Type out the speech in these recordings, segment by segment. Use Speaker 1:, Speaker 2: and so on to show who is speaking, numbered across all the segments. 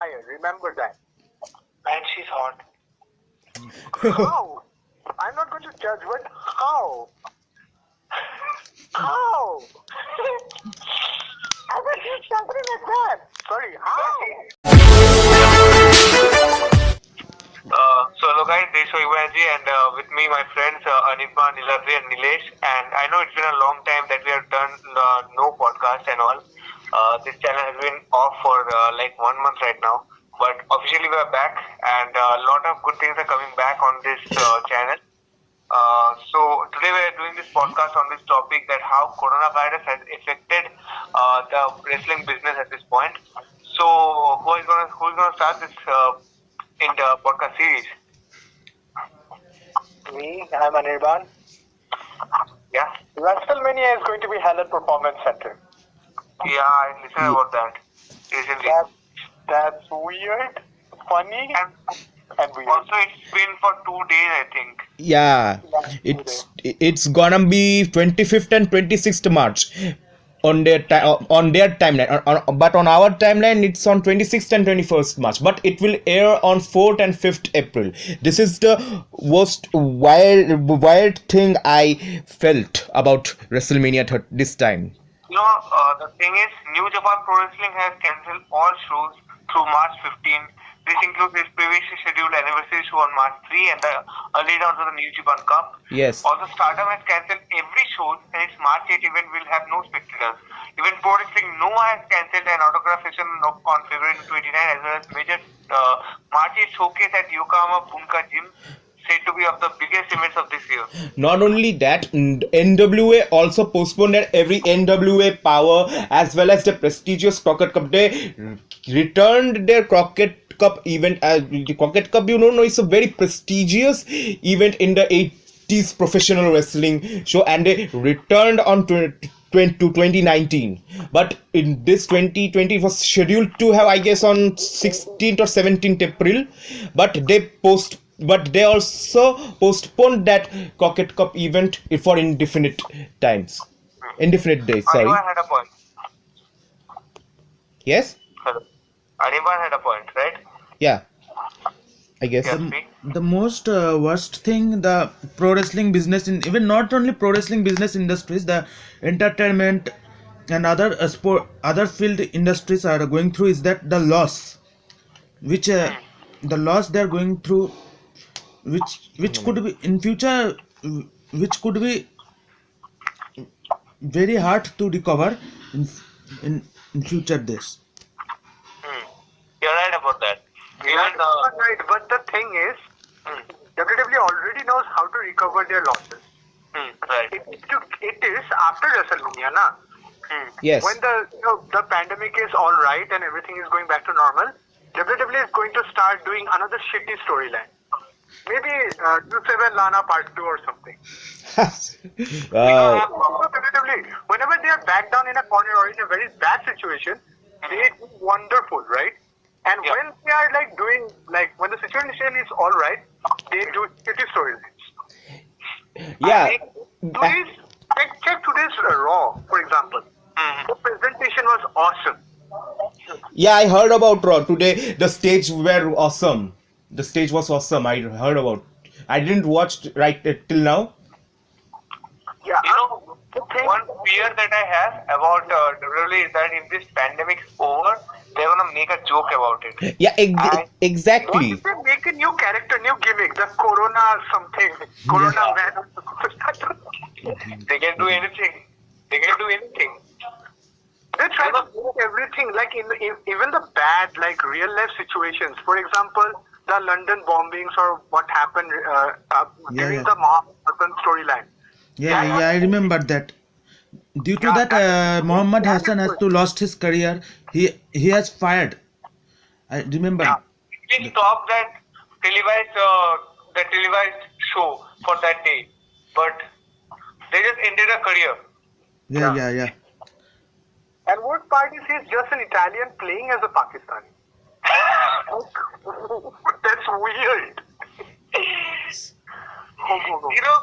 Speaker 1: Remember that.
Speaker 2: And she's hot.
Speaker 1: How? I'm not going to judge, but how? How? How could you something like that? Sorry, how?
Speaker 2: So hello guys, this is Ivanji and with me my friends Anipma, Niladri and Nilesh, and I know it's been a long time that we have done no podcast and all. This channel has been off for like 1 month right now, but officially we are back and a lot of good things are coming back on this channel. So today we are doing this podcast on this topic, that how coronavirus has affected the wrestling business at this point. So who is gonna start this in the podcast series?
Speaker 1: Me, I'm Anirban.
Speaker 2: Yeah.
Speaker 1: WrestleMania is going to be held at Performance Center.
Speaker 2: Yeah, I listened about that recently.
Speaker 1: That's weird, funny, and weird.
Speaker 2: Also, it's been for 2 days, I think.
Speaker 3: Yeah, it's gonna be 25th and 26th March on their timeline. But on our timeline, it's on 26th and 21st March. But it will air on 4th and 5th April. This is the most wild thing I felt about WrestleMania this time.
Speaker 2: You know, the thing is, New Japan Pro Wrestling has cancelled all shows through March 15. This includes its previously scheduled anniversary show on March 3 and the early rounds of the New Japan Cup.
Speaker 3: Yes.
Speaker 2: Also, Stardom has cancelled every show, and its March 8 event will have no spectators. Even Pro Wrestling Noah has cancelled an autograph session on February 29, as well as major March 8 showcase at Yokohama Bunka Gym, said to be of the biggest events of this year.
Speaker 3: Not only that, NWA also postponed every NWA Power as well as the prestigious Crockett Cup. They returned their Crockett Cup event. The Crockett Cup, you know, is a very prestigious event in the 80s professional wrestling show, and they returned on to 2019. But in this 2020, it was scheduled to have, I guess, on 16th or 17th April, but they also postponed that Crockett Cup event for indefinite days. Sorry.
Speaker 2: Ariman had a point.
Speaker 3: Yes?
Speaker 2: Hello. Ariman had a point, right?
Speaker 3: Yeah. I guess.
Speaker 2: Yeah,
Speaker 4: The most worst thing the pro wrestling business, in even not only pro wrestling business industries, the entertainment and other field industries are going through is that the loss which the loss they are going through, which could be in future, which could be very hard to recover in future days.
Speaker 2: You're right about that. Even
Speaker 1: Right, but the thing is, WWE already knows how to recover their losses.
Speaker 2: right.
Speaker 1: It is after WrestleMania, na?
Speaker 3: Yes.
Speaker 1: When the pandemic is all right and everything is going back to normal, WWE is going to start doing another shitty storyline. Maybe 27 Lana Part 2 or something. WWE, whenever they are back down in a corner or in a very bad situation, they do wonderful, right? And
Speaker 2: Yeah.
Speaker 1: when they are like doing, like when the situation is all right, they do shitty storylines.
Speaker 3: Yeah.
Speaker 1: Please check today's Raw, for example. The presentation was awesome.
Speaker 3: Yeah, I heard about Raw today. The stage were awesome. The stage was awesome. I heard about. I didn't watch right till now.
Speaker 1: Yeah.
Speaker 2: You know, one fear that I have about WWE is that if this pandemic is over, they're gonna make a joke about it.
Speaker 3: Yeah,
Speaker 1: What
Speaker 3: exactly.
Speaker 1: if they make a new character, new gimmick, the Corona something, Corona Man?
Speaker 2: They can do anything. They can do anything.
Speaker 1: They try to make everything, like in even the bad, like real life situations. For example, the London bombings or what happened during the Mohammed storyline.
Speaker 4: Yeah, I remember that. Due to that, Muhammad Hassan has to lost his career. He has fired. I remember.
Speaker 2: They stopped that televised show for that day, but they just ended a career.
Speaker 4: Yeah.
Speaker 1: And worst part is he's just an Italian playing as a Pakistani. That's weird.
Speaker 2: You know,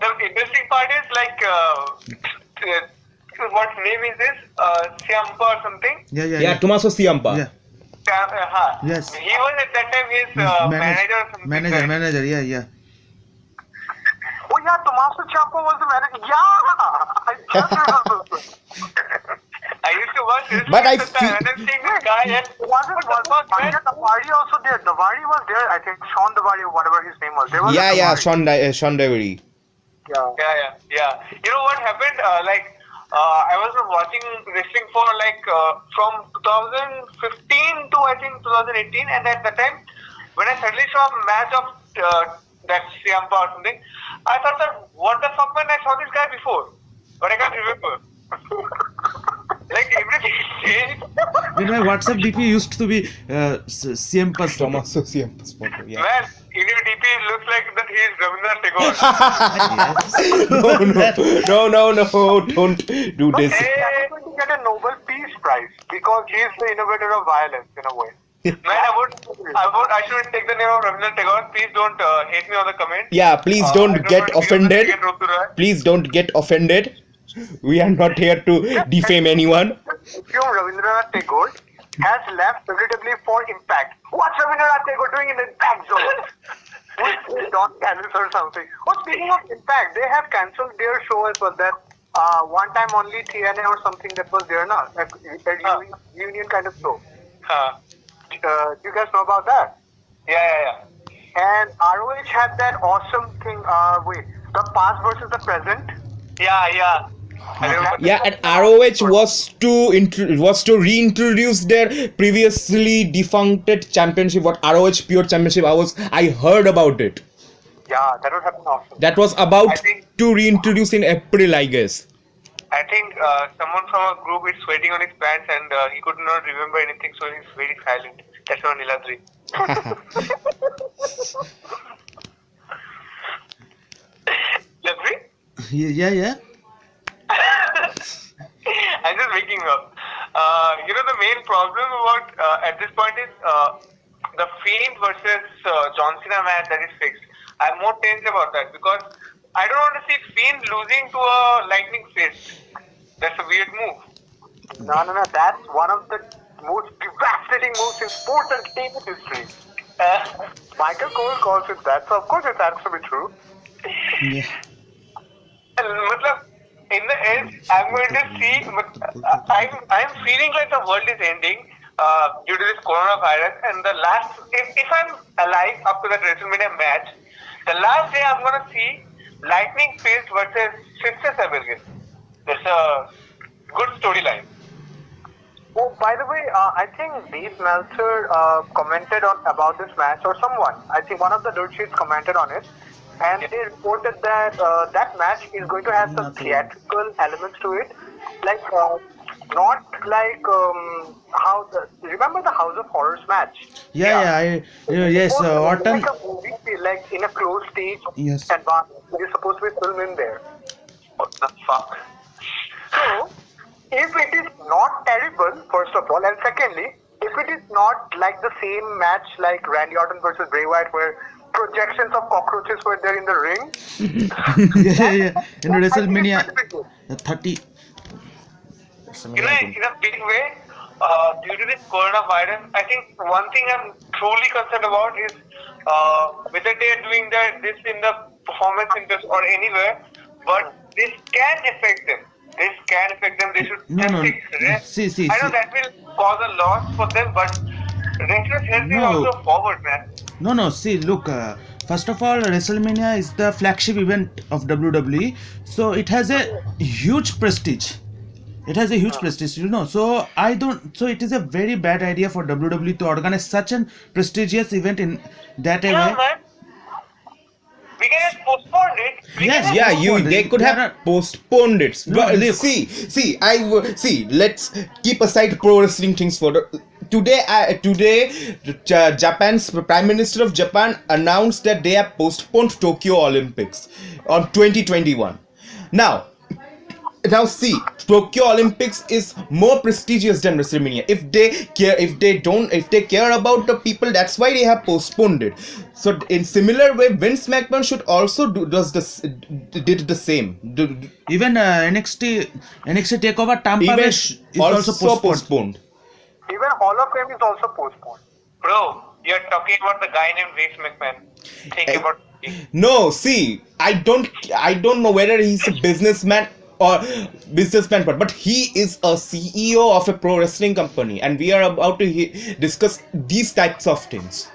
Speaker 2: the interesting part is like, what name is this? Ciampa or something?
Speaker 4: Yeah.
Speaker 3: Tommaso Ciampa.
Speaker 4: Yeah. Yes.
Speaker 2: He was at that time his manager or something.
Speaker 4: Manager, yeah.
Speaker 1: Oh yeah, Tommaso Ciampa was the manager. Yeah, I just remember.
Speaker 2: I used to watch this
Speaker 3: But I
Speaker 2: at the time, and I'm seeing this guy and
Speaker 1: wasn't Davari also there? Davari was there. I think Sean Davari or whatever his name was. There was
Speaker 3: Yeah,
Speaker 1: Davari.
Speaker 3: Sean Devery.
Speaker 1: Yeah.
Speaker 2: Yeah. You know what happened? I was watching wrestling for from 2015 to I think 2018, and at the time when I suddenly saw a match of that Ciampa or something, I thought that what the fuck, man, I saw this guy before, but I can't remember. Like everything changed.
Speaker 4: When my WhatsApp DP used to be Ciampa's
Speaker 3: Tommaso Ciampa's photo, yeah.
Speaker 2: Man, in your DP it looks like that he is Rabindranath Tagore.
Speaker 3: No, don't do this.
Speaker 1: He is going to get a Nobel Peace Prize because he is the innovator of violence in a way.
Speaker 2: Man, I shouldn't take the name of Rabindranath Tagore. Please don't hate me on the comment.
Speaker 3: Yeah, please don't get offended. Please don't get offended. We are not here to defame anyone.
Speaker 1: Rabindranath Tagore has left WWE for Impact. What's Rabindranath Tagore doing in the Impact zone? With Don Callis or something. Oh, speaking of Impact, they have cancelled their show as well. That one time only TNA or something that was there now. A union kind of show. Do you guys know about that?
Speaker 2: Yeah.
Speaker 1: And ROH had that awesome thing. The past versus the present.
Speaker 2: Yeah.
Speaker 3: Yeah, and ROH was to reintroduce their previously defuncted championship. What ROH Pure Championship? I heard about it.
Speaker 1: Yeah, that would happen awesome.
Speaker 3: That was about to reintroduce in April, I guess.
Speaker 2: I think someone from our group is sweating on his pants and he could not remember anything, so he's very silent. That's on Niladri. Niladri?
Speaker 4: Yeah.
Speaker 2: I'm just waking up. The main problem about at this point is the Fiend versus John Cena match that is fixed. I'm more tense about that because I don't want to see Fiend losing to a lightning fist. That's a weird move.
Speaker 1: No. That's one of the most devastating moves in sports entertainment history. Michael Cole calls it that, so of course it has to be true.
Speaker 4: Yeah.
Speaker 2: In the end, I'm going to see. I'm feeling like the world is ending due to this coronavirus. And the last, if I'm alive up to that WrestleMania match, the last day I'm going to see Lightning Fist versus Sister Abigail. That's a good storyline.
Speaker 1: Oh, by the way, I think Dave Meltzer commented about this match, or someone. I think one of the dirt sheets commented on it. And they reported that that match is going to have some theatrical elements to it, like not like remember the House of Horrors match?
Speaker 4: Yes. Orton.
Speaker 1: Like a movie, like in a closed stage.
Speaker 4: Yes.
Speaker 1: And you're supposed to be filmed in there.
Speaker 2: What the fuck?
Speaker 1: So, if it is not terrible, first of all, and secondly, if it is not like the same match like Randy Orton versus Bray Wyatt, where projections of cockroaches were there in the ring.
Speaker 4: Yeah. In WrestleMania 30.
Speaker 2: In a big way, due to this coronavirus, I think one thing I'm truly concerned about is whether they are doing this in the performance centers or anywhere, but this can affect them. They should fix it.
Speaker 4: See.
Speaker 2: I know that will cause a loss for them, but wrestlers' health is also forward, man.
Speaker 4: No. See, look. First of all, WrestleMania is the flagship event of WWE, so it has a huge prestige. So it is a very bad idea for WWE to organize such a prestigious event in that way.
Speaker 2: Man. We can just postpone it.
Speaker 3: They could have postponed it. Let's keep aside pro wrestling things for today. Japan's Prime Minister of Japan announced that they have postponed Tokyo Olympics on 2021. Now see, Tokyo Olympics is more prestigious than WrestleMania. If they care about the people, that's why they have postponed it. So in similar way, Vince McMahon should also did the same.
Speaker 4: Even NXT Takeover Tampa Bay is also postponed.
Speaker 1: Even Hall of Fame is also postponed.
Speaker 2: Bro, you're talking about the guy named Vince McMahon. Think about it.
Speaker 3: No, see, I don't know whether he's a businessman or businessman, but he is a CEO of a pro wrestling company, and we are about to discuss these types of things.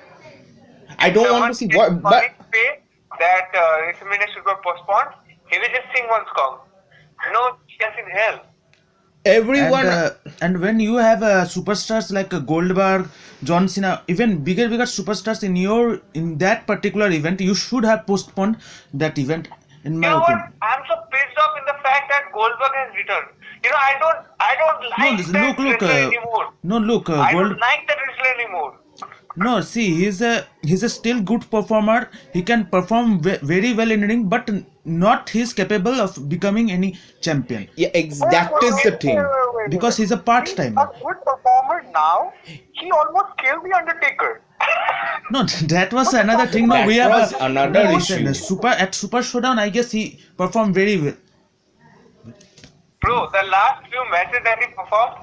Speaker 3: I don't want to see what, but
Speaker 2: say that WrestleMania should be postponed. He will just sing one song. No chance in hell.
Speaker 3: everyone.
Speaker 4: And when you have superstars like Goldberg, John Cena, even bigger superstars in that particular event, you should have postponed that event. In my opinion.
Speaker 2: I'm so pissed off in the fact that Goldberg has returned. I don't like that wrestler anymore. I don't like that wrestler anymore.
Speaker 4: No, see, he's a still good performer. He can perform very well in ring, but not he's capable of becoming any champion.
Speaker 3: Yeah, that is the thing.
Speaker 4: Because he's a part-timer.
Speaker 1: He's a good performer now. He almost killed the Undertaker.
Speaker 4: No, that was another thing. No,
Speaker 3: That
Speaker 4: we have
Speaker 3: was another issue.
Speaker 4: At Super Showdown, I guess he performed very well.
Speaker 2: Bro, the last few matches that he performed,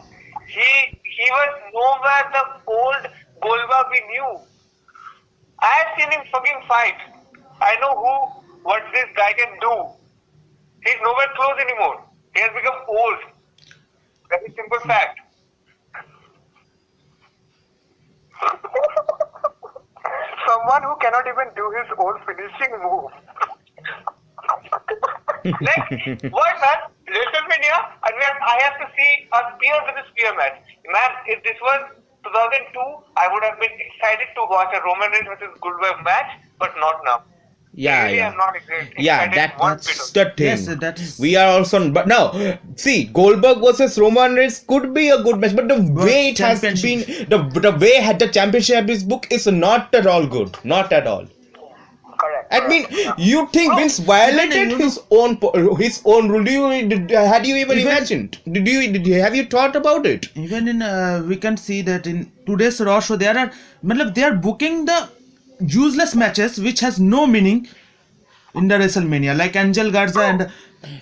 Speaker 2: he was nowhere the old Goldberg we knew. I have seen him fucking fight. I know what this guy can do. He's nowhere close anymore. He has become old. That is simple fact.
Speaker 1: Someone who cannot even do his own finishing move.
Speaker 2: Like, what man? WrestleMania, and I have to see a spear with a spear match. Man, if this was 2002, I would have been excited to watch a Roman Reigns versus Goldberg match, but not now.
Speaker 3: Yeah,
Speaker 2: really,
Speaker 3: yeah.
Speaker 2: I'm not excited.
Speaker 3: Yeah, that's the thing.
Speaker 4: Yes, that's-
Speaker 3: We are also, but now, see, Goldberg versus Roman Reigns could be a good match, but the way it has been, the way the championship is booked is not at all good. Not at all.
Speaker 1: Correct.
Speaker 3: I mean, you think Vince violated his own rule? Had you even imagined? Have you thought about it?
Speaker 4: Even in we can see that in today's Raw show they are booking the useless matches which has no meaning in the WrestleMania, like Angel Garza and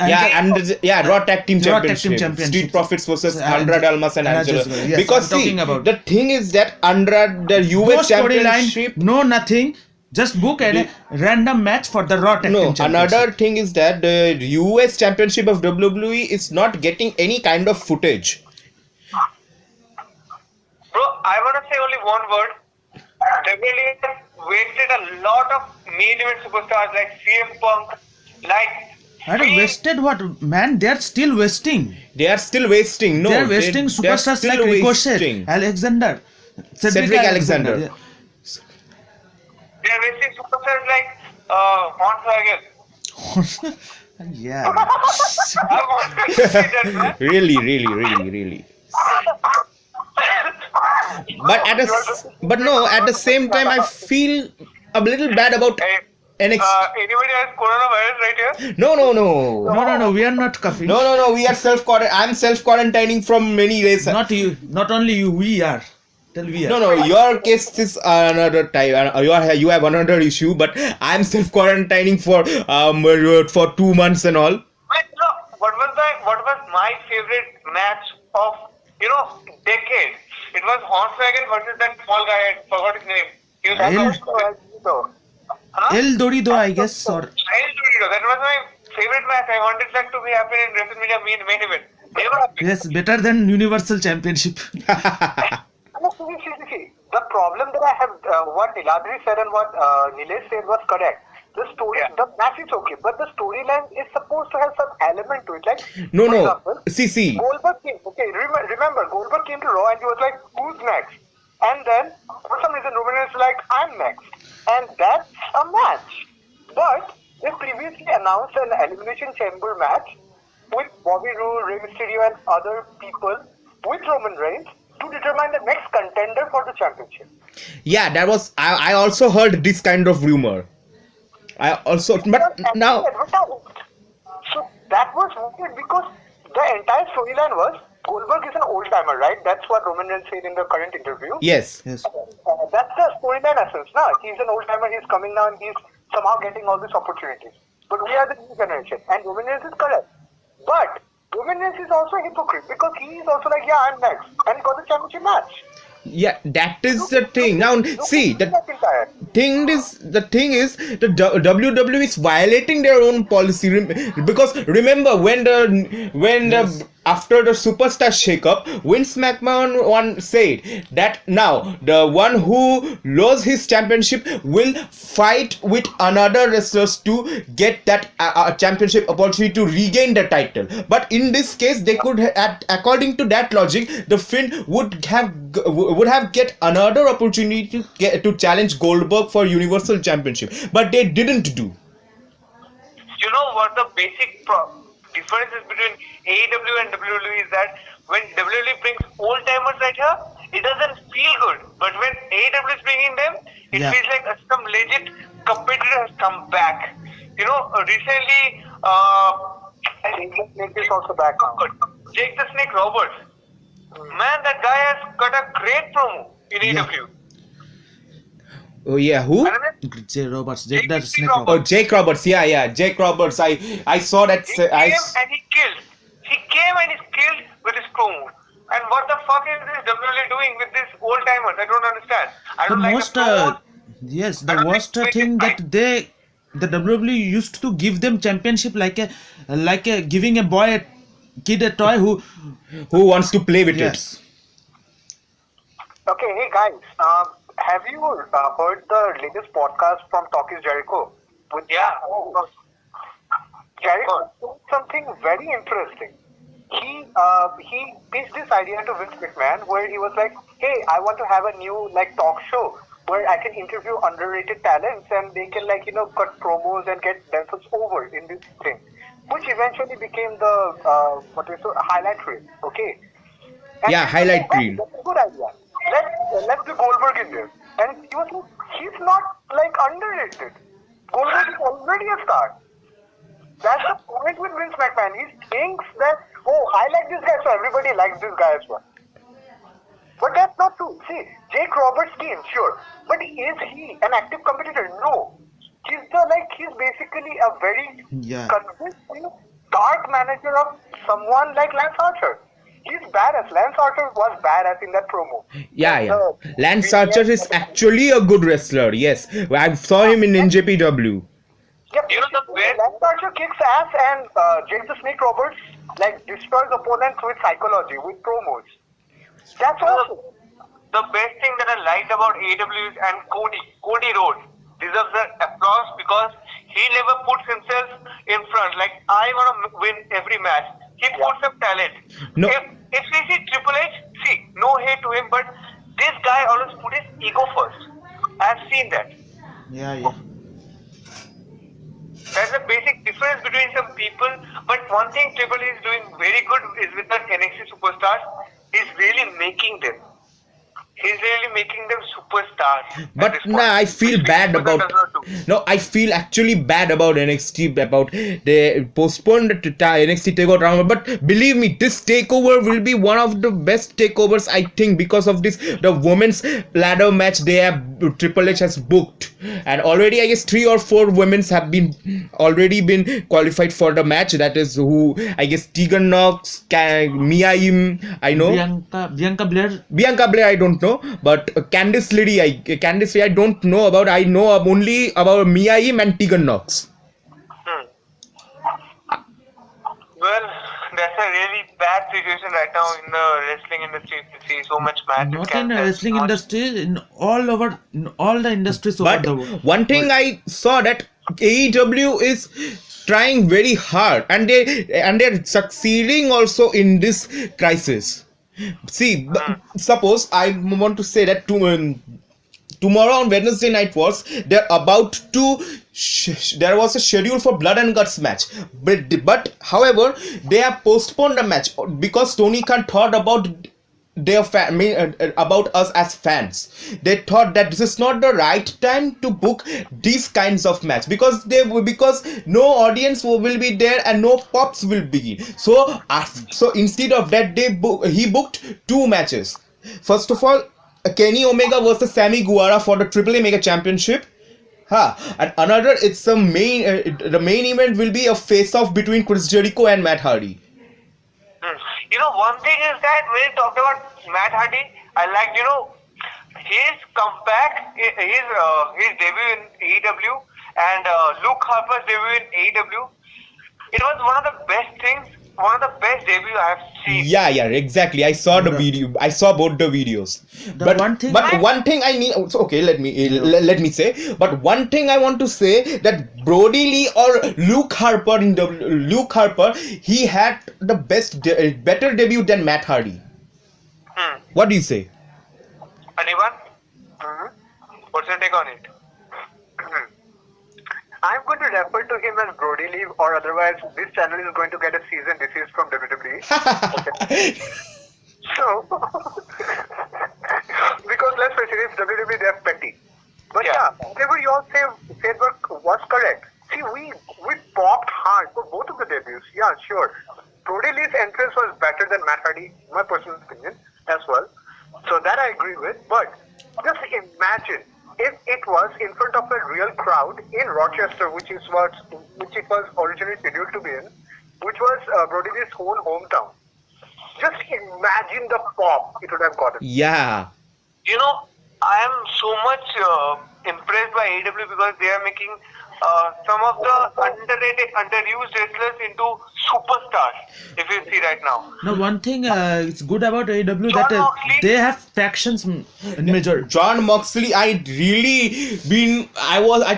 Speaker 3: Raw Tag Team
Speaker 4: Raw Tag Team
Speaker 3: Championship.
Speaker 4: Championship.
Speaker 3: Street Profits versus Andrade Almas and Angelo.
Speaker 4: Yes,
Speaker 3: Because
Speaker 4: I'm
Speaker 3: see,
Speaker 4: talking about
Speaker 3: the thing is that the
Speaker 4: no
Speaker 3: US Championship.
Speaker 4: storyline, no nothing. Just book a random match for the Raw Tag Team Championship.
Speaker 3: Another thing is that the US Championship of WWE is not getting any kind of footage.
Speaker 2: Bro, I want to say only one word. WWE has wasted a lot of main event superstars like CM Punk,
Speaker 4: Wasted what? Man, they are still wasting.
Speaker 3: They are still wasting. No,
Speaker 4: they are wasting superstars like Ricochet, Cedric Alexander.
Speaker 2: Yeah. They are wasting superstars like Hornswoggle.
Speaker 4: Yeah.
Speaker 2: I want to see that, man.
Speaker 3: Really. At the same time, I feel a little bad about
Speaker 2: Hey,
Speaker 3: NXT.
Speaker 2: anybody has coronavirus right here?
Speaker 3: No.
Speaker 4: We are not coughing.
Speaker 3: No. We are I'm self-quarantining from many days.
Speaker 4: Not you. Not only you. We are. Tell we are.
Speaker 3: No. Your case is another type. You have another issue, but I'm self-quarantining for 2 months and all.
Speaker 2: Wait, no. What was my favorite match of decade? It was Hornswoggle versus that small guy. I forgot his name. He was
Speaker 4: El Dorido, I guess, or
Speaker 2: El Dorido. That was my favorite match. I wanted that to be happening in WrestleMania main event. Never happened.
Speaker 4: yes, better than Universal Championship.
Speaker 1: See, the problem that I have, what Niladri said and what Nilesh said was correct. The story, the match is okay, but the storyline is supposed to have some element to it. Like,
Speaker 3: No.
Speaker 1: for example,
Speaker 3: See.
Speaker 1: Goldberg came. Okay, remember, Goldberg came to Raw and he was like, "Who's next?" And then for some reason, Roman Reigns was like, "I'm next," and that's a match. But they previously announced an Elimination Chamber match with Bobby Roode, Rey Mysterio, and other people with Roman Reigns to determine the next contender for the championship.
Speaker 3: Yeah, that was. I also heard this kind of rumor. But now.
Speaker 1: So that was weird because the entire storyline was Goldberg is an old timer, right? That's what Roman Reigns said in the current interview.
Speaker 3: Yes.
Speaker 4: Yes.
Speaker 1: That's the storyline essence. Now he's an old timer. He's coming now and he's somehow getting all these opportunities. But we are the new generation, and Roman Reigns is correct. But Roman Reigns is also a hypocrite because he is also like, "Yeah, I'm next," and he got the championship match.
Speaker 3: Yeah, that is the thing. Now, see, the thing is, the WWE is violating their own policy. Because remember,
Speaker 4: Yes.
Speaker 3: after the superstar shakeup, Vince McMahon one said that now the one who lost his championship will fight with another wrestlers to get that championship opportunity to regain the title. But in this case, they could, according to that logic, the Finn would have get another opportunity to challenge Goldberg for Universal Championship, but they didn't do.
Speaker 2: You know what the basic differences between AEW and WWE is that when WWE brings old timers right here, it doesn't feel good. But when AEW is bringing them, it feels like some legit competitor has come back. You know, recently,
Speaker 1: Jake the Snake is also back now.
Speaker 2: Jake the Snake Roberts. Man, that guy has got a great promo in AEW.
Speaker 3: Oh yeah, who?
Speaker 4: Jake Roberts, Jake the Snake
Speaker 2: Roberts.
Speaker 3: Oh,
Speaker 4: Roberts.
Speaker 3: Jake Roberts. Yeah, Jake Roberts. I saw that.
Speaker 2: He came and he killed. He came and he killed with his promo. And what the fuck is this WWE doing with these old timers? I don't understand. I
Speaker 4: The
Speaker 2: don't like
Speaker 4: most,
Speaker 2: the promos.
Speaker 4: yes,
Speaker 2: I
Speaker 4: the
Speaker 2: don't
Speaker 4: worst
Speaker 2: like
Speaker 4: thing
Speaker 2: it.
Speaker 4: that the WWE used to give them championship like a giving a boy a kid a toy
Speaker 3: who wants to play with
Speaker 4: yes.
Speaker 1: Okay, hey guys, have you heard the latest podcast from Talk is Jericho?
Speaker 2: Yeah.
Speaker 1: Jericho did something very interesting. He pitched this idea to Vince McMahon where he was like, hey, I want to have a new talk show where I can interview underrated talents and they can cut promos and get themselves over in this thing, which eventually became the highlight reel. Okay. And
Speaker 3: Yeah, highlight reel.
Speaker 1: That's a good idea. Let's do Goldberg in there. And he was like, he's not underrated. Goldberg is already a star. That's the point with Vince McMahon. He thinks that, oh, I like this guy, so everybody likes this guy as well. But that's not true. See, Jake Roberts came, sure. But is he an active competitor? No. He's he's basically a very convincing, dark manager of someone like Lance Archer. He's badass. Lance Archer was badass in that promo.
Speaker 3: Yeah. Lance Archer is actually a good wrestler. Yes, I saw him in NJPW.
Speaker 1: Yep.
Speaker 2: You know the best.
Speaker 1: Lance Archer kicks ass and Jake the Snake Roberts destroys opponents with psychology, with promos. That's awesome.
Speaker 2: The best thing that I liked about AEW is and Cody Rhodes deserves the applause because he never puts himself in front. Like, I want to win every match. He puts up talent.
Speaker 3: No.
Speaker 2: If we see Triple H, see, no hate to him, but this guy always put his ego first. I've seen that.
Speaker 4: Yeah.
Speaker 2: That's the basic difference between some people. But one thing Triple H is doing very good is with the NXT superstars. He's really making them. He's really making them superstars.
Speaker 3: But I feel bad about. No, I feel actually bad about NXT. About they postponed the NXT takeover round. But believe me, this takeover will be one of the best takeovers, I think, because of the women's ladder match Triple H has booked, and already I guess 3 or 4 women's have already been qualified for the match. That is who I guess Tegan Knox, Mia Yim, I know. Bianca Blair, I don't know, but Candice LeRae I don't know about. I know only about Mia Yim and Tegan Knox.
Speaker 2: Well, that's a really bad situation right now in the wrestling industry. To see so much match.
Speaker 4: Not in the wrestling industry, in all the industries over
Speaker 3: But
Speaker 4: the world.
Speaker 3: one thing I saw that AEW is trying very hard, and they're succeeding also in this crisis. See, suppose I want to say that tomorrow on Wednesday night there was a schedule for Blood and Guts match, but however they have postponed the match because Tony Khan thought about about us as fans. They thought that this is not the right time to book these kinds of match because no audience will be there and no pops will begin. So instead of that, he booked 2 matches. First of all, Kenny Omega versus Sammy Guevara for the AAA Mega Championship. And another, it's the main event will be a face-off between Chris Jericho and Matt Hardy.
Speaker 2: You know, one thing is that when you talked about Matt Hardy, I liked, his comeback, his debut in AEW, and Luke Harper's debut in AEW. It was one of the best things, one of the best debuts I have seen.
Speaker 3: Yeah, exactly. I saw the video. I saw both the videos. But one thing I need. Okay, let me say. But one thing I want to say that Brodie Lee or Luke Harper Luke Harper, he had the better debut than Matt Hardy. What do you say?
Speaker 2: Anyone? What's your take on it?
Speaker 1: I'm going to refer to him as Brody Lee, or otherwise this channel is going to get a cease and desist from WWE. So, because let's face it, it's WWE, they're petty. But whatever you all said was correct. See, we popped hard for both of the debuts. Yeah, sure. Brody Lee's entrance was better than Matt Hardy, in my personal opinion, as well. So that I agree with. But just imagine if it was in front of a real crowd in Rochester, which it was originally scheduled to be in, which was Brody Lee's whole hometown. Just imagine the pop it would have gotten.
Speaker 3: Yeah.
Speaker 2: I am so much impressed by AEW because they are making some of the underrated, underused wrestlers into superstars. If you see right now.
Speaker 4: Now, one thing it's good about AEW that they have factions in major.
Speaker 3: John Moxley, I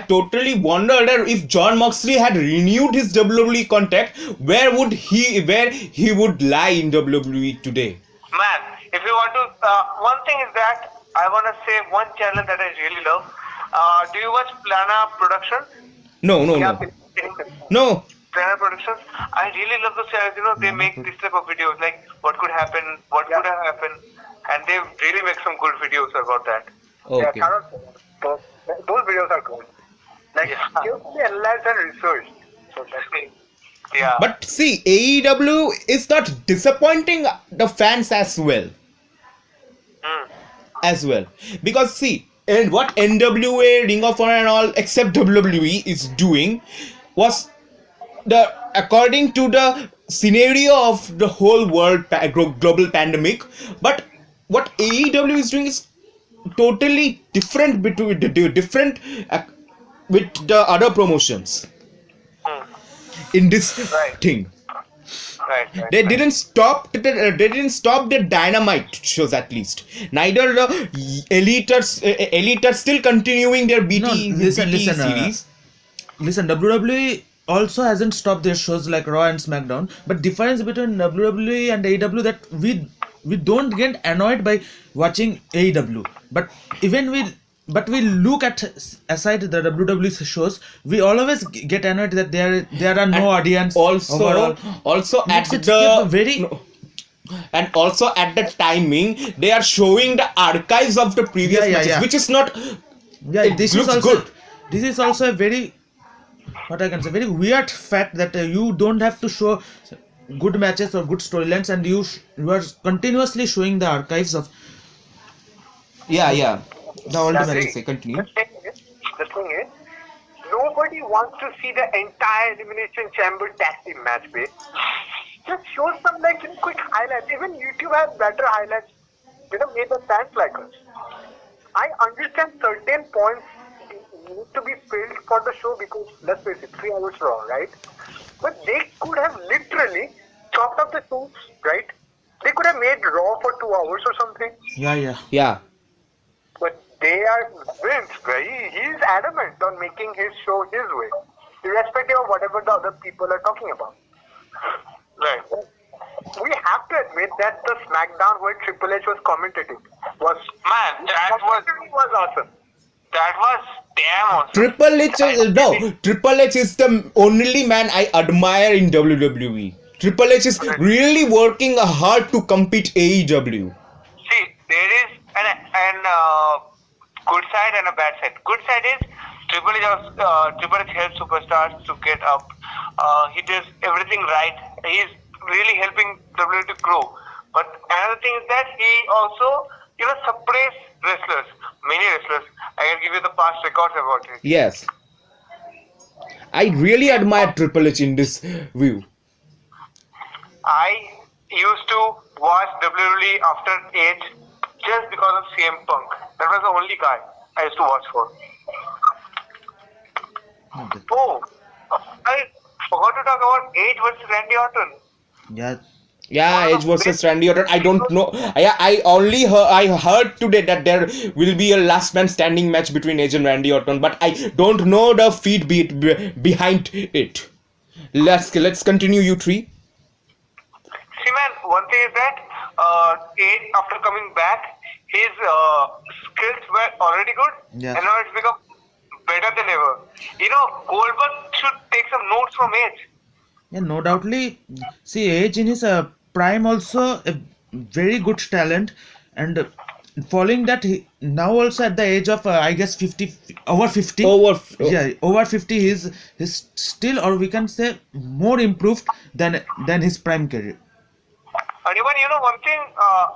Speaker 3: totally wondered if John Moxley had renewed his WWE contract, where he would lie in WWE today.
Speaker 2: Man, if you want to, one thing is that I want to say one channel that I really love. Do you watch Plana Productions?
Speaker 3: No.
Speaker 2: Plana Productions. I really love those channels. They make this type of videos like what could happen, what could have happened, and they really make some good videos about that.
Speaker 3: Okay.
Speaker 1: Yeah, those videos are good. Like, carefully analyzed and researched. So
Speaker 2: yeah.
Speaker 3: But see, AEW is not disappointing the fans as well. Because see, and what NWA, Ring of Honor and all except WWE is doing was according to the scenario of the whole world global pandemic. But what AEW is doing is totally different with the other promotions in this thing.
Speaker 2: Right.
Speaker 3: They didn't stop the Dynamite shows, at least. Neither the Elite are still continuing their BT series.
Speaker 4: Listen, WWE also hasn't stopped their shows like Raw and SmackDown. But difference between WWE and AEW that we don't get annoyed by watching AEW. But we look at aside the WWE shows, we always get annoyed that there are no audience.
Speaker 3: Also at the timing they are showing the archives of the previous matches, which is not.
Speaker 4: This looks good. This is also a very, what I can say, very weird fact that you don't have to show good matches or good storylines, and you are continuously showing the archives of. The ultimate. Continue.
Speaker 1: The thing is, nobody wants to see the entire Elimination Chamber tag team match, babe. Just show some quick highlights. Even YouTube has better highlights, made the fans like us. I understand certain points need to be filled for the show because, let's face it, 3 hours raw, right? But they could have literally chopped up the shows, right? They could have made Raw for 2 hours or something.
Speaker 3: Yeah.
Speaker 1: But they are Vince, right? He's adamant on making his show his way, irrespective of whatever the other people are talking about.
Speaker 2: Right.
Speaker 1: We have to admit that the SmackDown where Triple H was commentating was awesome.
Speaker 2: That was damn awesome.
Speaker 3: Triple H is the only man I admire in WWE. Triple H is really working hard to compete AEW.
Speaker 2: See, there is an good side and a bad side. Good side is Triple H helps superstars to get up. He does everything right. He's really helping WWE to grow. But another thing is that he also, suppress wrestlers, many wrestlers. I can give you the past records about it.
Speaker 3: Yes. I really admire Triple H in this view.
Speaker 2: I used to watch WWE after 8 just because of CM Punk. That was the only guy I used to watch for. Oh, I forgot to talk about Edge versus Randy Orton.
Speaker 4: Yeah.
Speaker 3: Yeah, Edge versus Randy Orton. I don't know. I heard today that there will be a last man standing match between Edge and Randy Orton, but I don't know the feed behind it. Let's continue, you three.
Speaker 2: See, man, one thing is that Edge, after coming back, his skills were already good,
Speaker 4: Yeah.
Speaker 2: and now it's become better than ever. You know, Goldberg should take some notes from Edge.
Speaker 4: Yeah, no doubtly. See, Edge in his prime also a very good talent, and following that, now also at the age of I guess 50, over 50. Yeah, over 50, he's still, or we can say, more improved than his prime career.
Speaker 2: And even, you know, one thing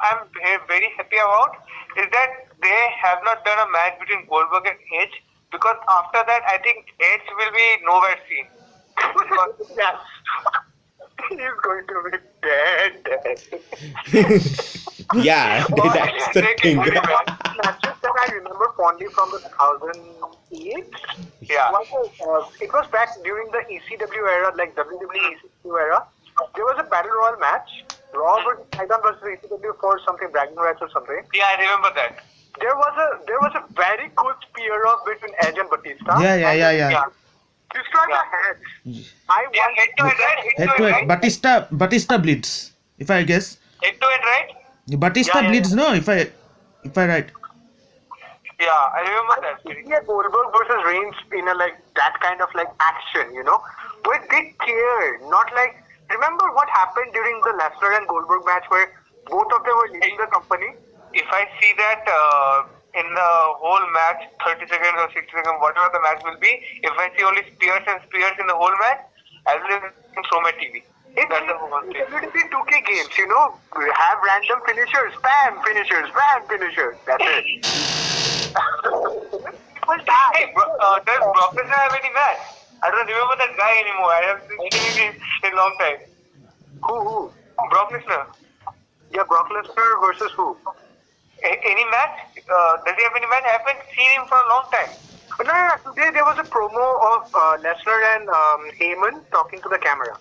Speaker 2: I'm very happy about is that they have not done a match between Goldberg and Edge, because after that, I think Edge will be nowhere seen.
Speaker 1: Yes. He's going to be dead.
Speaker 3: Yeah, that's the thing.
Speaker 1: Matches that I remember fondly from the 2008.
Speaker 2: Yeah.
Speaker 1: It was back during the ECW era, like WWE ECW era. There was a battle royal match, Raw versus SmackDown versus ECW for something, bragging rights or something.
Speaker 2: Yeah, I remember that.
Speaker 1: There was a very cool spear off between Edge and Batista.
Speaker 4: Yeah.
Speaker 1: Destroyed the heads. I
Speaker 2: Yeah,
Speaker 1: want
Speaker 2: head to head, right?
Speaker 4: Head to head, Batista bleeds, if I guess.
Speaker 2: Head to head, right?
Speaker 4: Batista bleeds, no, if I right.
Speaker 2: Yeah, I remember that.
Speaker 1: Yeah, Goldberg versus Reigns in a like that kind of like action, you know, where they cared, not like, remember what happened during the Lesnar and Goldberg match where both of them were leaving the company?
Speaker 2: If I see that in the whole match, 30 seconds or 60 seconds, whatever the match will be, if I see only spears and spears in the whole match, I will throw my TV. That's the whole thing.
Speaker 1: It's going to be 2K games, you know, have random finishers, spam finishers. That's it.
Speaker 2: Hey, does Brock Lesnar have any match? I don't remember that guy anymore. I have seen him in a long time.
Speaker 1: Who?
Speaker 2: Brock Lesnar.
Speaker 1: Yeah, Brock Lesnar versus who?
Speaker 2: Any match? Does he have any match? I haven't seen him for a long time.
Speaker 1: No. Today there was a promo of Lesnar and Heyman talking to the camera.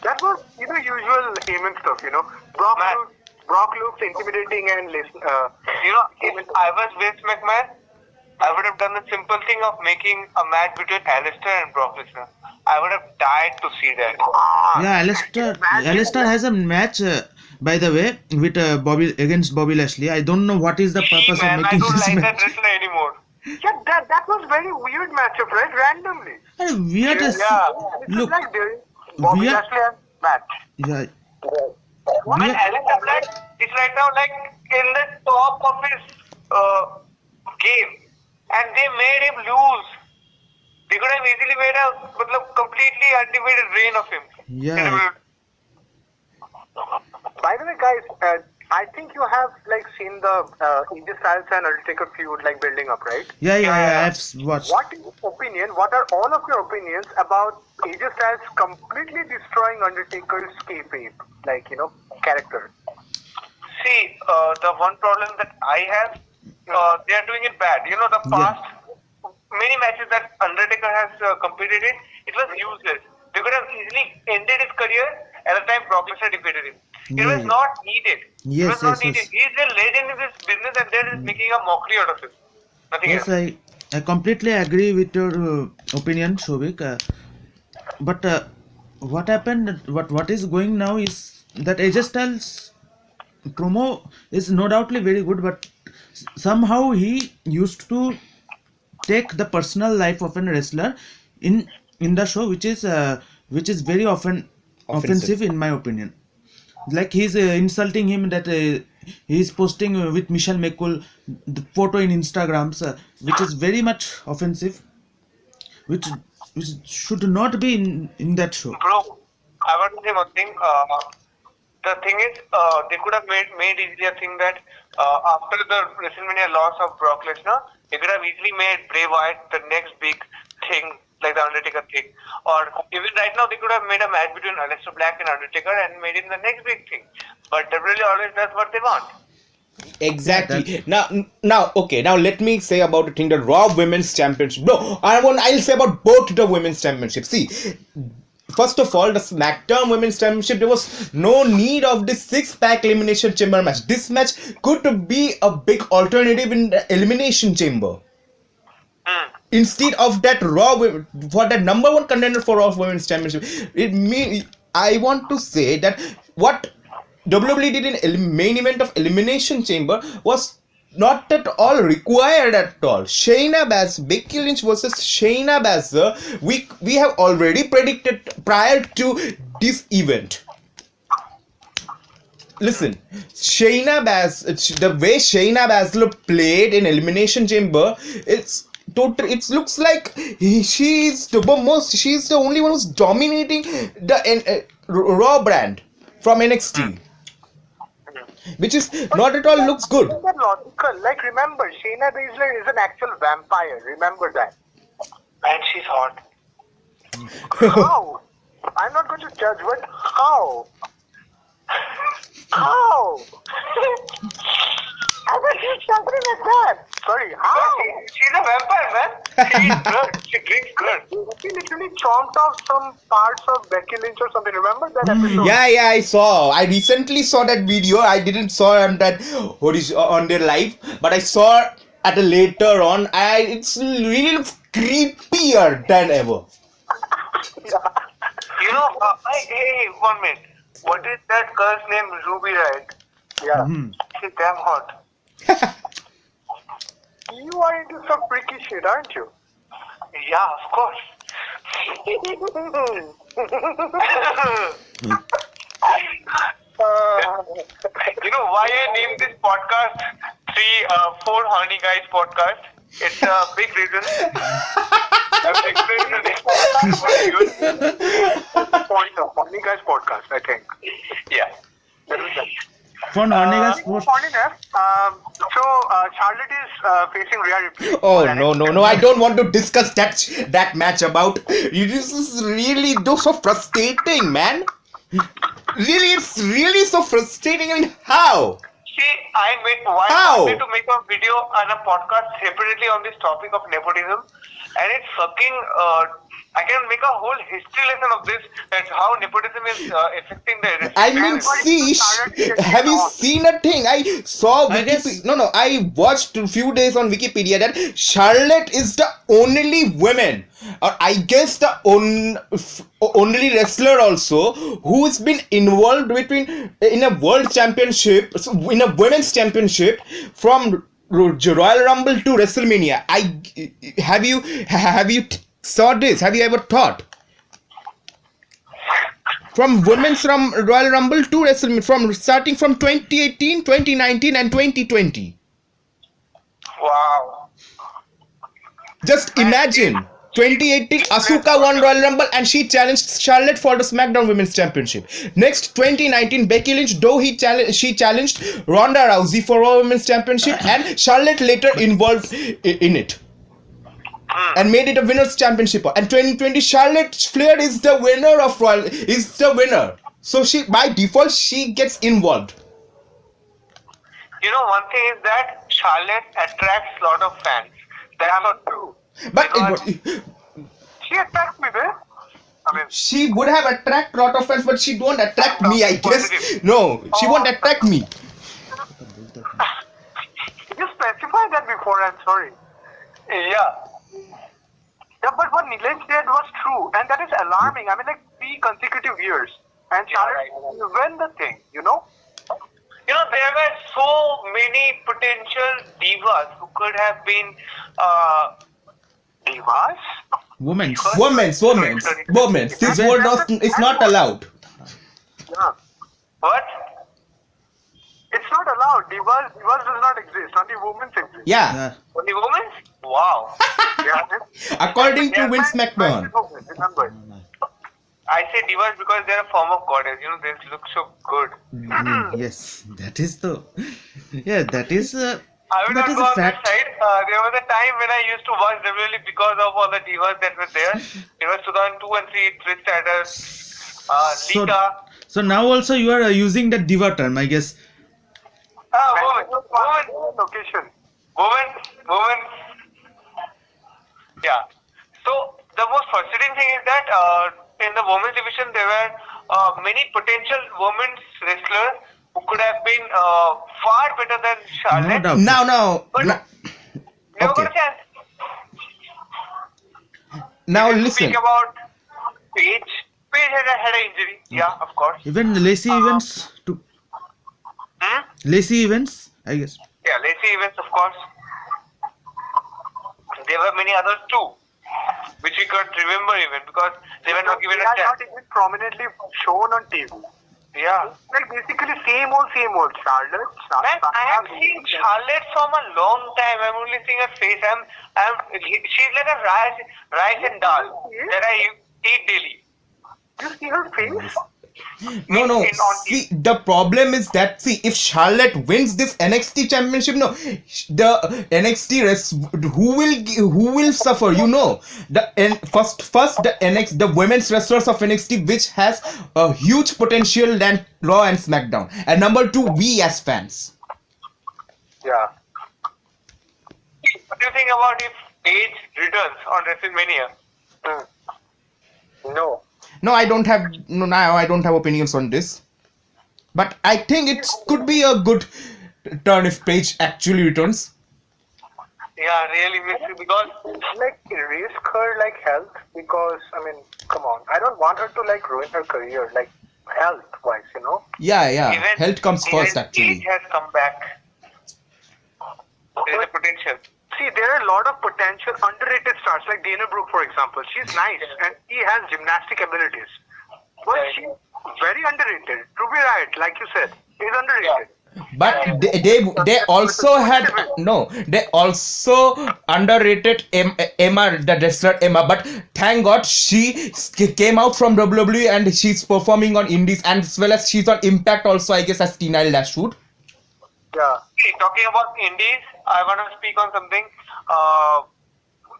Speaker 1: That was, you know, usual Heyman stuff, you know. Brock looks intimidating and
Speaker 2: you know, if I was Vince McMahon, I would have done the simple thing of making a match between Alistair and Brock Lesnar. I would have died to see that.
Speaker 4: Yeah, Alistair has a match, by the way, with against Bobby Lashley. I don't know what is the purpose of making this
Speaker 2: I don't like
Speaker 4: match.
Speaker 2: that wrestler anymore.
Speaker 1: Yeah, that was very weird matchup, right? Randomly.
Speaker 4: Weird as look.
Speaker 1: Like during Bobby
Speaker 4: Weird.
Speaker 1: Lashley and match.
Speaker 4: Yeah.
Speaker 2: And Alistair Black is right now like in the top of his game, and they made him lose. They could have easily made a completely undefeated reign of him.
Speaker 4: Yeah.
Speaker 1: By the way, guys, I think you have like seen the AJ Styles and Undertaker feud like building up, right?
Speaker 4: Yeah. I've watched.
Speaker 1: What is your opinion? What are all of your opinions about AJ Styles completely destroying Undertaker's kayfabe, like, you know, character?
Speaker 2: See, the one problem that I have, they are doing it bad. You know, the past many matches that Undertaker has competed in, it was useless. They could have easily ended his career at the time Brock Lesnar defeated him. It was not needed. It was not needed. He is a legend in this business, and they're just making a mockery out of it. Nothing else.
Speaker 4: Yes, I completely agree with your opinion, Shobik. But what happened? What is going now is that AJ Styles promo is no doubtly very good, but somehow he used to take the personal life of a wrestler in the show, which is very often offensive in my opinion. Like he's insulting him, that he's posting with Michelle McCool the photo in Instagrams, which is very much offensive, which should not be in that show.
Speaker 2: Bro, I want to say one thing. The thing is, they could have made easily a thing that after the WrestleMania loss of Brock Lesnar, they could have easily made Bray Wyatt the next big thing, like the Undertaker thing. Or even right now, they could have made a match between Aleister Black and Undertaker and made him the next big thing. But WWE always does what they want.
Speaker 3: Exactly. Now, okay. Now, let me say about the thing, the Raw Women's Championship. No, I'll say about both the Women's Championship. See, first of all, the SmackDown Women's Championship, there was no need of this six-pack elimination chamber match. This match could be a big alternative in the elimination chamber. Instead of that for that number one contender for Raw Women's Championship, I want to say that what WWE did in main event of Elimination Chamber was not at all required at all. Shayna Baszler, Becky Lynch versus Shayna Baszler, we have already predicted prior to this event. Listen, Shayna Baszler, the way Shayna Baszler played in Elimination Chamber, it looks like she's the only one who's dominating the Raw brand from NXT. Which is not at all looks good.
Speaker 1: That's logical. Like, remember, Shayna Baszler is an actual vampire. Remember that.
Speaker 2: And she's hot.
Speaker 1: How? I'm not going to judge, but how? How? I was something like that. Sorry, how?
Speaker 2: She's a vampire, man. She eats blood. She drinks blood.
Speaker 1: She literally chomped off some parts of Becky Lynch or something. Remember that episode?
Speaker 3: Yeah, I saw. I recently saw that video. I didn't saw on that on their live, but I saw at a later on. It's really looks creepier than ever.
Speaker 1: Yeah.
Speaker 2: You know, hey, 1 minute. What is that girl's name? Ruby, right?
Speaker 1: Yeah.
Speaker 2: She's damn hot.
Speaker 1: You are into some freaky shit, aren't you?
Speaker 2: Yeah, of course. You know why I named this podcast 4 Horny Guys podcast? It's a big reason. I've explained the
Speaker 1: Point of Horny Guys podcast, I think.
Speaker 2: Yeah.
Speaker 4: For Horny Guys
Speaker 1: Charlotte is facing Rhea Ripley.
Speaker 3: Oh no! I don't want to discuss that match about. This is really so frustrating, man. Really, it's really so frustrating. I mean, how?
Speaker 2: See, I wanted to make a video and a podcast separately on this topic of nepotism, and it's fucking. I can make a whole history lesson of this, that how nepotism is affecting the.
Speaker 3: I mean, see, have you seen a thing? I saw Wikipedia. I watched a few days on Wikipedia that Charlotte is the only woman, or I guess the only wrestler also who's been involved in a world championship, in a women's championship from Royal Rumble to WrestleMania. Have you saw this? Have you ever thought? From Royal Rumble to WrestleMania, starting from 2018, 2019 and 2020.
Speaker 2: Wow.
Speaker 3: Just imagine. 2018, Asuka won Royal Rumble and she challenged Charlotte for the SmackDown Women's Championship. Next, 2019, Becky Lynch, she challenged Ronda Rousey for Raw Women's Championship, and Charlotte later involved in it and made it a Winners' Championship. And 2020, Charlotte Flair is the winner of Royal. Is the winner. So by default she gets involved.
Speaker 2: You know, one thing is that Charlotte attracts a lot of fans. That's not true.
Speaker 3: But
Speaker 1: she attacked me there. I mean,
Speaker 3: she would have attract a lot of fans, but she don't attract me, I guess. No, she won't attract me.
Speaker 1: You specified that before, I'm sorry.
Speaker 2: Yeah.
Speaker 1: Yeah, but what Nilesh said was true, and that is alarming. I mean, like 3 consecutive years, and Charlotte won the thing, you know?
Speaker 2: You know, there were so many potential divas who could have been
Speaker 1: divas?
Speaker 3: Women. This word is not allowed.
Speaker 1: Yeah.
Speaker 2: What?
Speaker 1: It's not allowed. Divas does not exist. Only women exist.
Speaker 3: Yeah.
Speaker 2: Only women? Wow.
Speaker 1: Yeah.
Speaker 3: According to Vince McMahon.
Speaker 1: Remember.
Speaker 2: I say divas because they're a form of goddess. You know, they look so good.
Speaker 4: Yes, that is the. Yeah, that is.
Speaker 2: I will
Speaker 4: that
Speaker 2: not
Speaker 4: is
Speaker 2: go
Speaker 4: a
Speaker 2: on
Speaker 4: fact.
Speaker 2: this side. There was a time when I used to watch WWE because of all the divas that were there. It was 2002 and 3, Trish Stratus, Lita.
Speaker 4: So now also you are using the diva term, I guess.
Speaker 2: Woman.
Speaker 1: location.
Speaker 2: Women. Yeah. So the most frustrating thing is that in the women's division there were many potential women's wrestlers who could have been far better than Charlotte.
Speaker 4: doubt.
Speaker 3: Now,
Speaker 2: But never got
Speaker 3: okay.
Speaker 2: a chance.
Speaker 3: Now
Speaker 2: We
Speaker 3: listen.
Speaker 2: speak about Paige. Paige had an injury. Yeah, of course.
Speaker 4: Even Lacey Evans too.
Speaker 2: Hmm?
Speaker 4: Lacey Evans, I guess.
Speaker 2: Yeah, Lacey Evans, of course. There were many others too, which we can't remember even because they were not given
Speaker 1: They
Speaker 2: a
Speaker 1: are not
Speaker 2: chance.
Speaker 1: even prominently shown on TV.
Speaker 2: Yeah.
Speaker 1: Like basically same old. Charlotte.
Speaker 2: Man, I have seen Charlotte from a long time. I'm only seeing her face. She's like a rice and dal that I eat daily.
Speaker 1: You see her face?
Speaker 3: No. See, the problem is that if Charlotte wins this NXT championship, no, the NXT who will suffer? You know, first the women's wrestlers of NXT, which has a huge potential than Raw and SmackDown, and number two, we as fans.
Speaker 1: Yeah.
Speaker 2: What do you think about if Paige returns on WrestleMania?
Speaker 1: No.
Speaker 3: No, I don't have opinions on this, but I think it could be a good turn if Paige actually returns.
Speaker 2: Yeah, really miss you because
Speaker 1: Like risk her like health because I mean, come on. I don't want her to like ruin her career like health wise, you know.
Speaker 3: Yeah,
Speaker 2: even
Speaker 3: health comes first actually.
Speaker 2: Paige has come back. There is a potential.
Speaker 1: See, there are a lot of potential underrated stars like Dana Brooke, for example. She's nice and she has gymnastic abilities. But she's very underrated. To be right, like you said, is underrated.
Speaker 3: But they also underrated Emma, the wrestler Emma. But thank God she came out from WWE and she's performing on Indies, and as well as she's on Impact also, I guess, as Tina Lashwood.
Speaker 1: Yeah.
Speaker 2: See, talking about indies, I want to speak on something.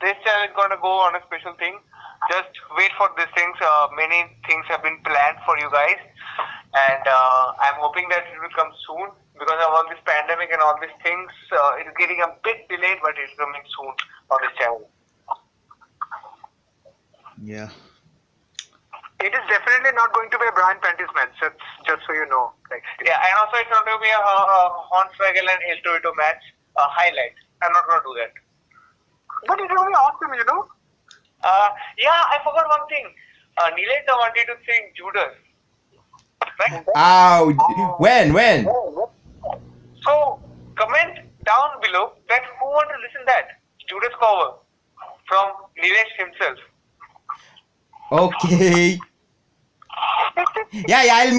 Speaker 2: This channel is going to go on a special thing. Just wait for these things. Many things have been planned for you guys. And I'm hoping that it will come soon because of all this pandemic and all these things. It's getting a bit delayed, but it's coming soon on this channel.
Speaker 4: Yeah.
Speaker 1: It is definitely not going to be a Brian Panties match, just so you know. Like,
Speaker 2: Yeah, and also it's not going to be a Hornswoggle and El Torito match highlight. I'm not going to do that.
Speaker 1: but it will be awesome, you know.
Speaker 2: Yeah, I forgot one thing. Nilesh wanted to sing Judas. Right?
Speaker 3: When?
Speaker 2: So, comment down below that who want to listen that Judas cover from Nilesh himself.
Speaker 3: Okay. Yeah, I'll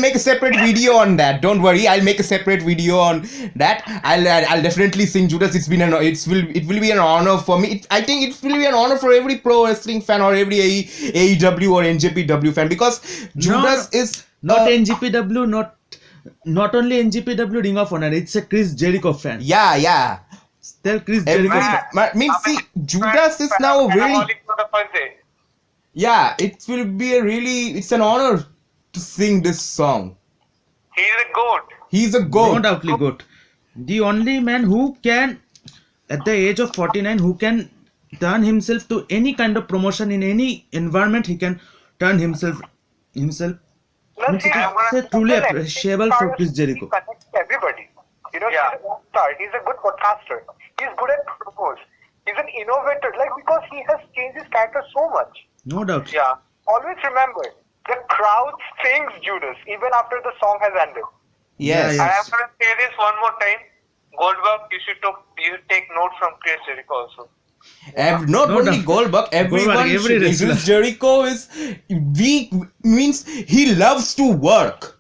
Speaker 3: make a separate video on that. Don't worry, I'll make a separate video on that. I'll definitely sing Judas. It will be an honor for me. I think it will be an honor for every pro wrestling fan or every AEW or NJPW fan because Judas is
Speaker 4: not NJPW, not only NJPW Ring of Honor. It's a Chris Jericho fan.
Speaker 3: Yeah.
Speaker 4: They're Chris Jericho fan.
Speaker 3: See, Judas is now really.
Speaker 2: For the first day.
Speaker 3: Yeah, it's an honor to sing this song.
Speaker 2: He's a goat.
Speaker 4: No doubtly good. The only man who can, at the age of 49, who can turn himself to any kind of promotion in any environment, he can turn himself. Means it is truly appreciable for Chris Jericho.
Speaker 1: He connects everybody. You know,
Speaker 2: Yeah.
Speaker 1: he's a star. He's a good podcaster. He's good at promos. He's an innovator. Like because he has changed his character so much.
Speaker 4: No doubt.
Speaker 2: Yeah.
Speaker 1: Always remember, the crowd sings Judas even after the song has ended.
Speaker 3: Yes.
Speaker 4: Yeah.
Speaker 2: I am going to say this one more time. Goldberg, you should take note from Chris Jericho also.
Speaker 3: Not
Speaker 4: No
Speaker 3: only
Speaker 4: doubt.
Speaker 3: Goldberg, everyone.
Speaker 4: Every wrestler.
Speaker 3: Chris Jericho is weak. Means he loves to work.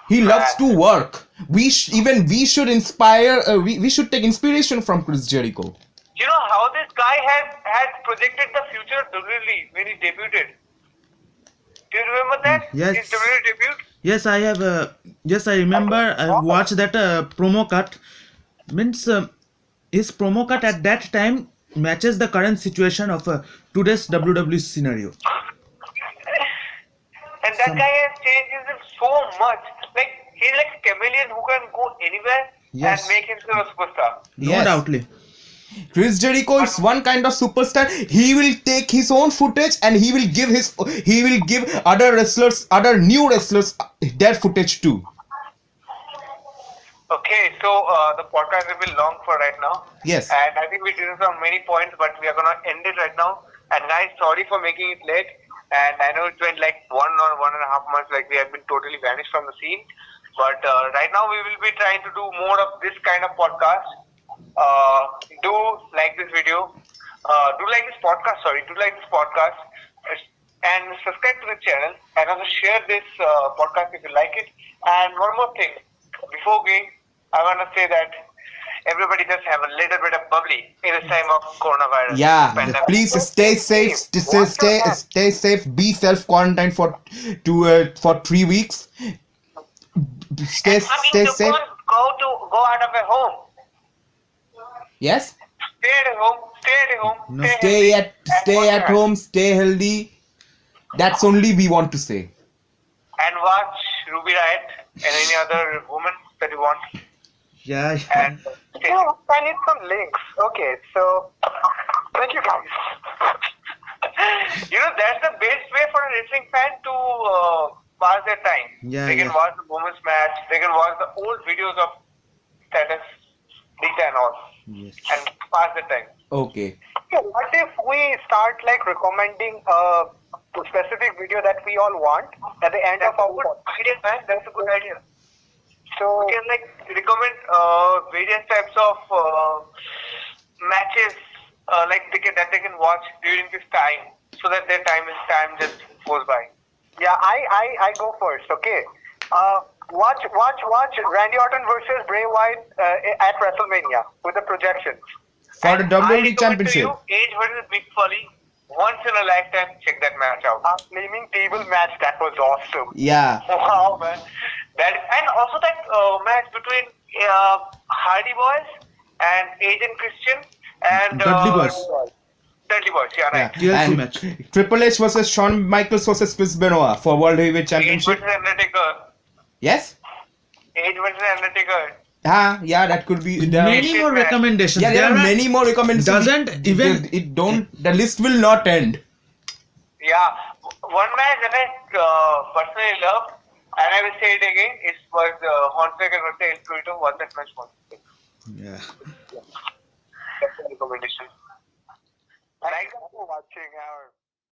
Speaker 3: He loves to work. We should inspire. We should take inspiration from Chris Jericho.
Speaker 2: You know how this guy had projected the future of WWE when he debuted? Do you remember that?
Speaker 4: Yes.
Speaker 2: His WWE debut?
Speaker 4: Yes, I have. Yes, I remember. I watched that promo cut. Means his promo cut at that time matches the current situation of today's WWE scenario.
Speaker 2: And that guy has changed himself so much. Like he's like a chameleon who can go anywhere.
Speaker 3: Yes.
Speaker 2: and make him to a superstar.
Speaker 4: No
Speaker 3: Yes.
Speaker 4: doubtly.
Speaker 3: Chris Jericho is one kind of superstar. He will take his own footage and he will give other new wrestlers their footage too.
Speaker 2: Okay, so the podcast will be long for right now.
Speaker 3: Yes.
Speaker 2: And I think we discussed on many points, but we are gonna end it right now. And guys, sorry for making it late. And I know it went like 1.5 months, like we have been totally vanished from the scene. But right now we will be trying to do more of this kind of podcast. Do like this video. Do like this podcast. And subscribe to the channel. And also share this podcast if you like it. And one more thing. Before going, I want to say that everybody just have a little bit of bubbly in this time of coronavirus.
Speaker 3: Yeah,
Speaker 2: pandemic.
Speaker 3: please stay safe. Stay safe. Be self-quarantined for 3 weeks. Stay safe.
Speaker 2: Go out of your home.
Speaker 3: Yes.
Speaker 2: Stay at home.
Speaker 4: No.
Speaker 3: Stay at home. Stay healthy. That's only we want to say.
Speaker 2: And watch Ruby Riot and any other woman that you want.
Speaker 4: Yeah.
Speaker 2: And stay.
Speaker 1: Oh, I need some links. Okay, so thank you guys.
Speaker 2: That's the best way for a wrestling fan to pass their time.
Speaker 4: Yeah,
Speaker 2: They can
Speaker 4: yeah.
Speaker 2: watch the women's match. They can watch the old videos of status, Lita and all,
Speaker 4: Yes.
Speaker 2: and pass the time.
Speaker 3: Okay.
Speaker 1: What if we start like recommending a specific video that we all want at the end of our podcast?
Speaker 2: Idea, man. That's a good idea.
Speaker 1: So
Speaker 2: We can recommend various types of matches that they can watch during this time, so that their time just goes by.
Speaker 1: yeah, I go first. Okay. Watch Randy Orton versus Bray Wyatt at WrestleMania with the projections.
Speaker 3: For the
Speaker 2: And I
Speaker 3: WWE
Speaker 2: recommend to
Speaker 3: Championship.
Speaker 2: you, Edge versus Big Foley. Once in a lifetime, check that match out.
Speaker 1: Flaming table match, that was awesome.
Speaker 3: Yeah.
Speaker 2: Wow, man. And also that match between Hardy Boys and Edge and Christian and
Speaker 4: Dudley Boys.
Speaker 2: Dudley Boys, yeah,
Speaker 3: Yeah.
Speaker 2: right.
Speaker 4: TLC
Speaker 3: And
Speaker 4: match.
Speaker 3: Triple H versus Shawn Michaels versus Chris Benoit for World Heavyweight
Speaker 2: Edge
Speaker 3: Championship.
Speaker 2: versus Undertaker.
Speaker 3: Yes.
Speaker 2: Edge versus Undertaker.
Speaker 3: Yeah, that could be.
Speaker 4: Many more
Speaker 2: match.
Speaker 4: recommendations.
Speaker 3: Yeah, there are many more recommendations. The list will not end.
Speaker 2: Yeah, one match that I personally love, and I will say it again, was Hornswoggle versus El Torito. Was that match was?
Speaker 4: Yeah.
Speaker 2: That's a recommendation.
Speaker 1: Thank you for watching our